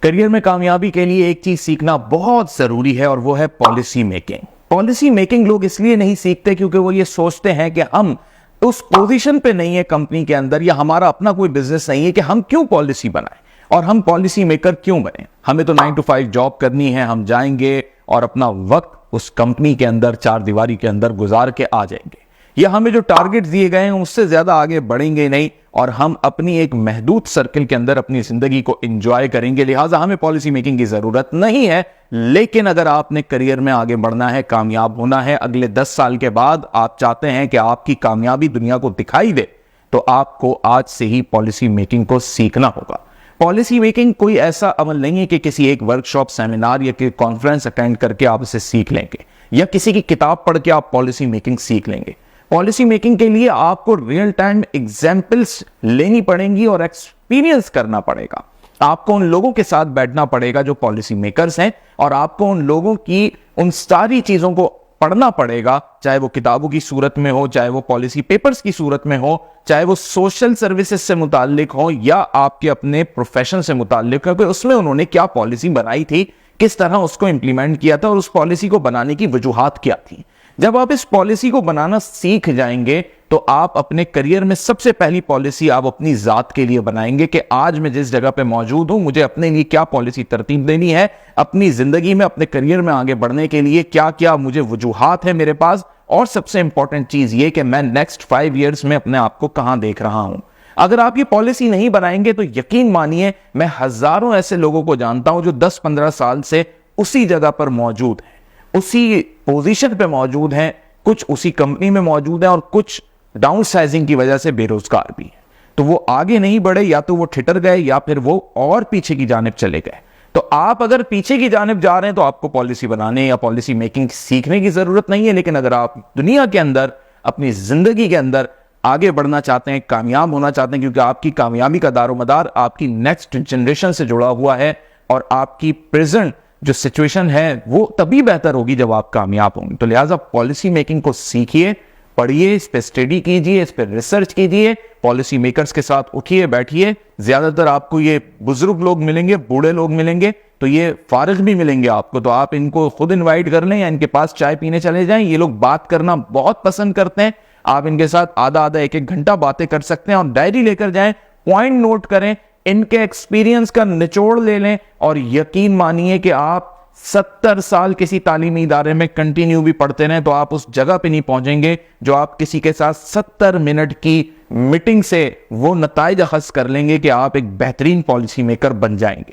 Career में कामयाबी के लिए एक चीज सीखना बहुत जरूरी है और वो है पॉलिसी मेकिंग। पॉलिसी मेकिंग लोग इसलिए नहीं सीखते क्योंकि वो ये सोचते हैं कि हम उस पोजीशन पे नहीं है कंपनी के अंदर या हमारा अपना कोई बिजनेस नहीं है कि हम क्यों पॉलिसी बनाएं और हम पॉलिसी मेकर क्यों बने। हमें तो 9 to 5 जॉब करनी है, हम जाएंगे और अपना वक्त उस कंपनी के अंदर चार दीवारी के अंदर गुजार के आ जाएंगे, या हमें जो टारगेट दिए गए हैं उससे ज्यादा आगे बढ़ेंगे नहीं और हम अपनी एक महदूद सर्कल के अंदर अपनी जिंदगी को एंजॉय करेंगे। लिहाजा हमें पॉलिसी मेकिंग की जरूरत नहीं है। लेकिन अगर आपने करियर में आगे बढ़ना है, कामयाब होना है, अगले 10 साल के बाद आप चाहते हैं कि आपकी कामयाबी दुनिया को दिखाई दे, तो आपको आज से ही पॉलिसी मेकिंग को सीखना होगा। पॉलिसी मेकिंग कोई ऐसा अमल नहीं है कि किसी एक वर्कशॉप, सेमिनार या कॉन्फ्रेंस अटेंड करके आप इसे सीख लेंगे या किसी की किताब पढ़ के आप पॉलिसी मेकिंग सीख लेंगे। पॉलिसी मेकिंग के लिए आपको रियल टाइम एग्जाम्पल्स लेनी पड़ेंगी और एक्सपीरियंस करना पड़ेगा। आपको उन लोगों के साथ बैठना पड़ेगा जो पॉलिसी मेकर्स हैं और आपको उन लोगों की उन सारी चीजों को पढ़ना पड़ेगा, चाहे वो किताबों की सूरत में हो, चाहे वो पॉलिसी पेपर्स की सूरत में हो, चाहे वो सोशल सर्विसेज से मुताल्लिक हो या आपके अपने प्रोफेशन से मुताल्लिक हो कि उसमें उन्होंने क्या पॉलिसी बनाई थी, किस तरह उसको इंप्लीमेंट किया था और उस पॉलिसी को बनाने की वजूहात क्या थी। जब आप इस पॉलिसी को बनाना सीख जाएंगे तो आप अपने करियर में सबसे पहली पॉलिसी आप अपनी जात के लिए बनाएंगे कि आज मैं जिस जगह पे मौजूद हूं मुझे अपने लिए क्या पॉलिसी तरतीब देनी है, अपनी जिंदगी में अपने करियर में आगे बढ़ने के लिए क्या क्या मुझे वजूहात है मेरे पास, और सबसे इंपॉर्टेंट चीज ये कि मैं नेक्स्ट 5 ईयर्स में अपने आप को कहां देख रहा हूं। अगर आप ये पॉलिसी नहीं बनाएंगे तो यकीन मानिए मैं हजारों ऐसे लोगों को जानता हूं जो 10-15 साल से उसी जगह पर मौजूद हैं, उसी पोजीशन पे मौजूद हैं, कुछ उसी कंपनी में मौजूद हैं और कुछ डाउन साइजिंग की वजह से बेरोजगार भी हैं। तो वो आगे नहीं बढ़े, या तो वो ठिठर गए या फिर वो और पीछे की जानिब चले गए। तो आप अगर पीछे की जानिब जा रहे हैं तो आपको पॉलिसी बनाने या पॉलिसी मेकिंग सीखने की जरूरत नहीं है। लेकिन अगर आप दुनिया के अंदर, अपनी जिंदगी के अंदर आगे बढ़ना चाहते हैं, कामयाब होना चाहते हैं, क्योंकि आपकी कामयाबी का दारोमदार आपकी नेक्स्ट जनरेशन से जुड़ा हुआ है और आपकी प्रेजेंट जो सिचुएशन है वो तभी बेहतर होगी जब आप कामयाब होंगे। तो लिहाजा पॉलिसी मेकिंग को सीखिए, पढ़िए, इस पे स्टडी कीजिए, इस पे रिसर्च कीजिए, पॉलिसी मेकर्स के साथ उठिए बैठिए। ज्यादातर आपको ये बुजुर्ग लोग मिलेंगे, बूढ़े लोग मिलेंगे, तो ये फारिग भी मिलेंगे आपको, तो आप इनको खुद इनवाइट कर लें या इनके पास चाय पीने चले जाएं। ये लोग बात करना बहुत पसंद करते हैं। आप इनके साथ आधा 1-1 घंटा बातें कर सकते हैं और डायरी लेकर जाएं, पॉइंट नोट करें, इनके एक्सपीरियंस का निचोड़ ले लें और यकीन मानिए कि आप 70 साल किसी तालीमी इदारे में कंटिन्यू भी पढ़ते रहें तो आप उस जगह पे नहीं पहुंचेंगे जो आप किसी के साथ 70 मिनट की मीटिंग से वो नताइज अखज़ कर लेंगे कि आप एक बेहतरीन पॉलिसी मेकर बन जाएंगे।